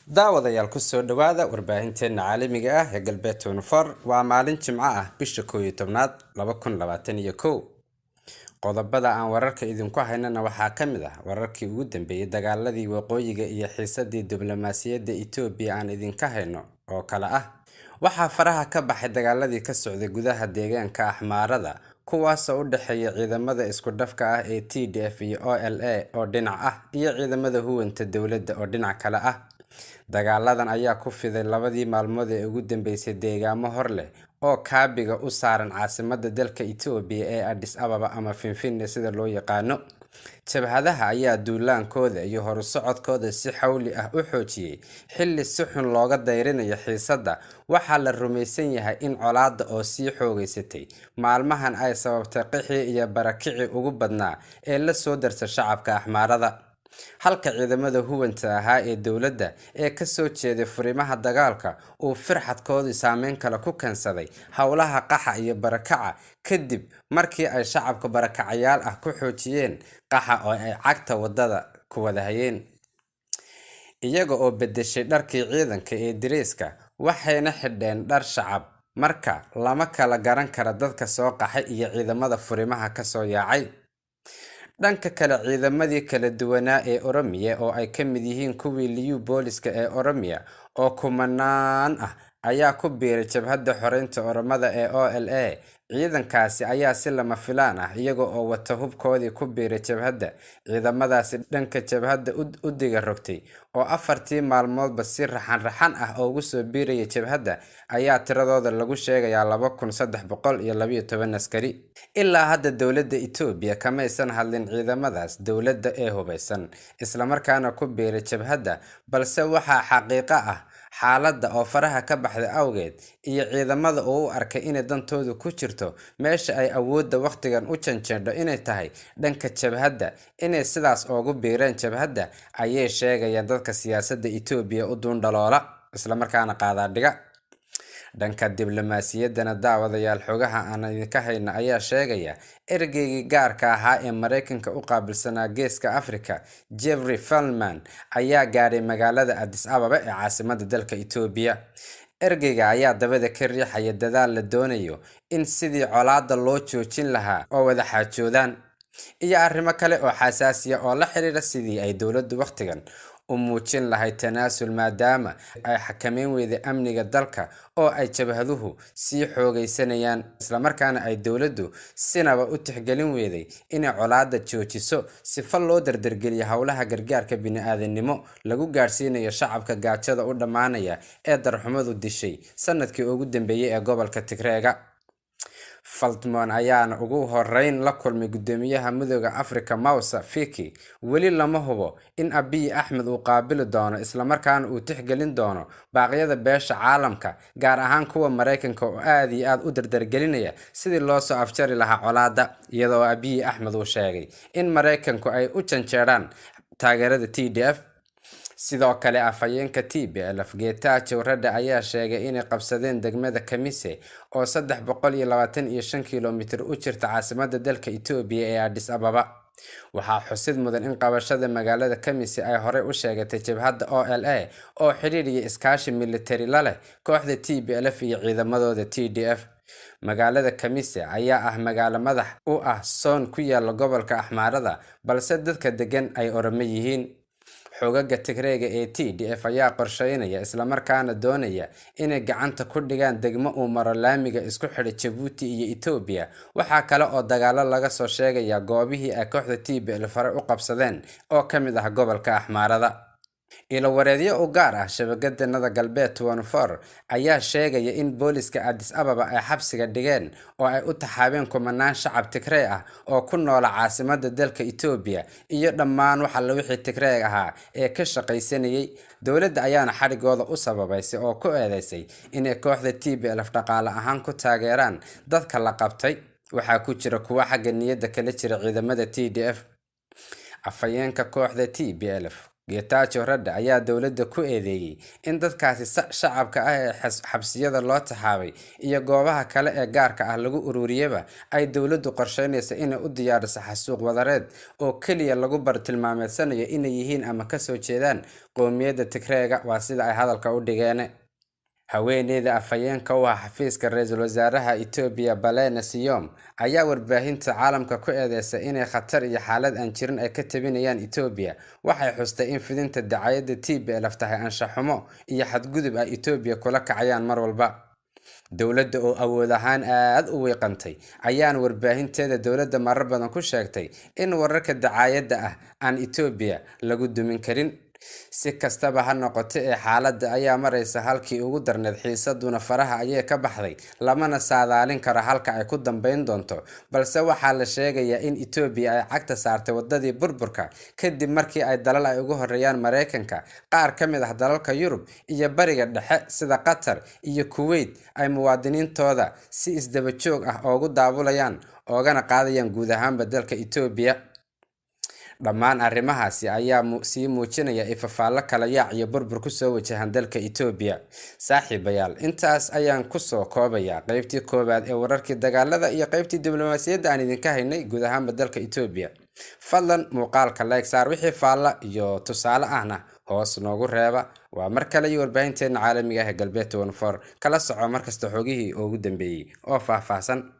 daawadayaal ku soo dhawaada warbaahinteena caalamiga ah ee galbeed 24 waa maalin jimco ah bisha 11aad 2021 qodobada aan wararka idinku haynana waxaa ka mid ah wararkii ugu dambeeyay dagaaladii waqooyiga iyo xiisadii diblomaasiyadda Itoobiya aan idinka hayno oo kala ah waxaa faraha ka baxay dagaaladii ka socday gudaha deegaanka Axmaarada kuwaas oo u dhaxeeya ciidamada isku dhafka ah ee TDF iyo OLA oo dhinac ah iyo ciidamada huwanta dawladda oo dhinac kale ah. Dagaaladan ayaa ku fiday labadii maalmood ee ugu dambeysay deegaamo hor leh oo kaabiga u saaran caasimadda dalka Itoobiya ee Addis Ababa ama Finfinne sida loo yaqaano. Jabhadaha ayaa duulaankooda iyo horusocodkooda si xawli ah u xoojiyay xilli si xun looga dayrinayo xiisadda. Waxaa la rumaysan yahay in colaadda oo sii xoogaysatay maalmahan ay sababtay qixii iyo barakicii ugu badnaa ee la soo darsay shacabka Axmaarada. Halka ciidamada huwanta ahaa ee dawladda ee ka soo jeeday furimaha dagaalka uu firxadkoodii saameyn kale ku keensaday howlaha qaxa iyo barakaca kadib markii ay shacabka barakacayaal ah ku xoojiyeen qaxa oo ay cagta wadada ku wada hayeen iyaga oo bedeshay dharkii ciidanka ee direyska waxayna xidheen dhar shacab marka lama kala garan kara dadka soo qaxay iyo ciidamada furimaha ka soo yaacay. Dhanka kale ciidamadii kala duwanaa ee Oromiya oo ay ka mid yihiin kuwii liyu booliska ee Oromiya oo kumanaan ah ayaa ku biiray jabhadda xoreynta Oromada ee OLA. Ciidankaasi ayaa si lama filaan ah iyaga oo wata hubkoodii ku biiray jabhadda. Ciidamadaasi dhanka jabhadda u diga rogtay oo afartii maalmoodba si raxan ah ugu soo biiraya jabhadda ayaa tiradooda lagu sheegayaa 2312 askari. Ilaa hadda dawladda Itoobiya kama aysan hadlin ciidamadaas dawladda ee hubeysan isla markaana ku biiray jabhadda, balse waxaa xaqiiqo ah xaaladda oo faraha ka baxday awgeed iyo ciidamada oo u arkay inay dantoodu ku jirto meesha ay awoodda waqtigan u janjeedho inay tahay dhanka jabhadda inay sidaas ugu biireen jabhadda ayay sheegayaan dadka siyaasadda Itoobiya u duundaloola isla markaana qaada dhiga. Dhanka diblomaasiyaddana daawadayaal xogaha aan idinka hayna ayaa sheegaya ergeygii gaarka ahaa ee Mareykanka u qaabilsanaa Geeska Afrika Jeffrey Feltman ayaa gaaray magaalada Addis Ababa ee caasimadda dalka Itoobiya. Ergeyga ayaa dabada ka riixaya dadaal la doonayo in sidii colaadda loo joojin lahaa oo wada xaajoodaan iyo arrimo kale oo xasaasi ah oo la xiriira sidii ay dawladdu waqtigan u muujin lahayd tanaasul maadaama ay xakameyn weyday amniga dalka oo ay jabhaduhu sii xoogaysanayaan isla markaana ay dawladdu sinaba u tixgelin weyday inay colaadda joojiso sifa loo dardargeliyo howlaha gargaarka bini'aadanimo lagu gaarsiinayo shacabka gaajada u dhammaanaya ee darxumadu dishay sanadkii ugu dambeeyay ee gobolka Tigreega. Feltman ayaana ugu horeyn la kulmay gudoomiyaha Midowga Afrika Moussa Faki. Weli lama hubo in Abiy Ahmed uu qaabili doono isla markaana uu tixgelin doono baaqyada beesha caalamka gaar ahaan kuwa Mareykanka oo aad iyo aad u dardargelinaya sidii loo soo afjari lahaa colaadda iyadoo Abiy Ahmed uu sheegay in Mareykanku ay u janjeeraan taageerada TDF. Sidoo kale afhayeenka TPLF Getachew Reda ayaa sheegay inay qabsadeen degmada Kamise oo 325 kiiloomitir u jirta caasimadda dalka Itoobiya ee Addis Ababa. Waxaa xusid mudan in qabashada magaalada Kamise ay hore u sheegatay jabhadda OLA oo xiriir iyo iskaashi militari la leh kooxda TPLF iyo ciidamadooda TDF. Magaalada Kamise ayaa ah magaalo madax u ah soon ku yaala gobolka Axmaarada balse dadka degan ay Oromo yihiin. Xogaga Tigreega ee TDF ayaa qorsheynaya isla markaana doonaya inay gacanta ku dhigaan degmo uu maro laamiga isku xidha Djibouti iyo Itoobiya. Waxaa kale oo dagaalo laga soo sheegaya goobihii ay kooxda TPLF hore u qabsadeen oo ka mid ah gobolka Axmaarada. Ilo wareedyo u gaar ah shabakadda galbeed 24 ayaa sheegaya in booliska Addis Ababa ay xabsiga dhigeen oo ay u taxaabeen kumanaan shacab Tigreey ah oo ku nool caasimadda dalka Itoobiya iyo dhammaan waxa la wixii Tigreey ahaa ee ka shaqaysanayay. Dawladda ayaana xarigooda u sababaysay oo ku eedeysay inay kooxda TPLF dhaqaale ahaan ku taageeraan dadka la qabtay. Waxaa ku jira kuwa xagga niyadda kala jira ciidamada TDF. Afhayeenka kooxda TPLF Getachew Reda ayaa dowladda ku eedeeyay in dadkaasi shacabka ah ee xabsiyada loo taxaabay iyo goobaha kale ee gaarka ah lagu ururiyaba ay dowladdu qorsheynayso inay u diyaariso xasuuq wadareed oo kaliya lagu bartilmaameedsanayo inay yihiin ama ka soo jeedaan qowmiyadda Tigreega, waa sida ay hadalka u dhigeen. Haweeneyda afhayeenka u ah xafiiska ra'iisul wasaaraha Itoobiya Balene Siyom ayaa warbaahinta caalamka ku eedeysay inay khatar iyo xaalad aan jirin ay ka tabinayaan Itoobiya. Waxay xustay in fidinta dacayada TPLF tahay anshax xumo iyo xadgudub ay Itoobiya kula kacayaan mar walba. Dowladda oo awood ahaan aad u weeqantay ayaan warbaahinteeda dowladda marar badan ku sheegtay in wararka dacayada ah aan Itoobiya lagu dumin karin. Si kastaba ha noqotee ee xaaladda ayaa maraysa halkii ugu darneed, xiisaduna faraha ayay ka baxday, lamana saadaalin karo halka ay ku dambeyn doonto, balse waxaa la sheegayaa in Itoobiya ay cagta saartay wadadii burburka kadib markii ay dalal ay ugu horeeyaan Mareykanka, qaar ka mid ah dalalka Yurub iyo Bariga Dhexe sida Qatar iyo Kuwait ay muwaadiniintooda si isdaba joog ah ugu daabulayaan oogana qaadayaan guud ahaanba dalka Itoobiya. Dhammaan arrimahaasi ayaa sii muujinaya ifafaalo kala yaac iyo burbur ku soo wajahan dalka Itoobiya. Saaxiibayaal, intaas ayaan ku soo koobayaa qaybtii koowaad ee wararkii dagaalada iyo qaybtii diblomaasiyadda aan idinka haynay guud ahaanba dalka Itoobiya. Fadlan muuqaalka like saar, wixii faalla iyo tusaale ahna hoos noogu reeba. Waa mar kale iyo warbaahinteena caalamiga ah ee Galbeed 24 kala soco markasta xogihii ugu dambeeyay oo faahfaahsan.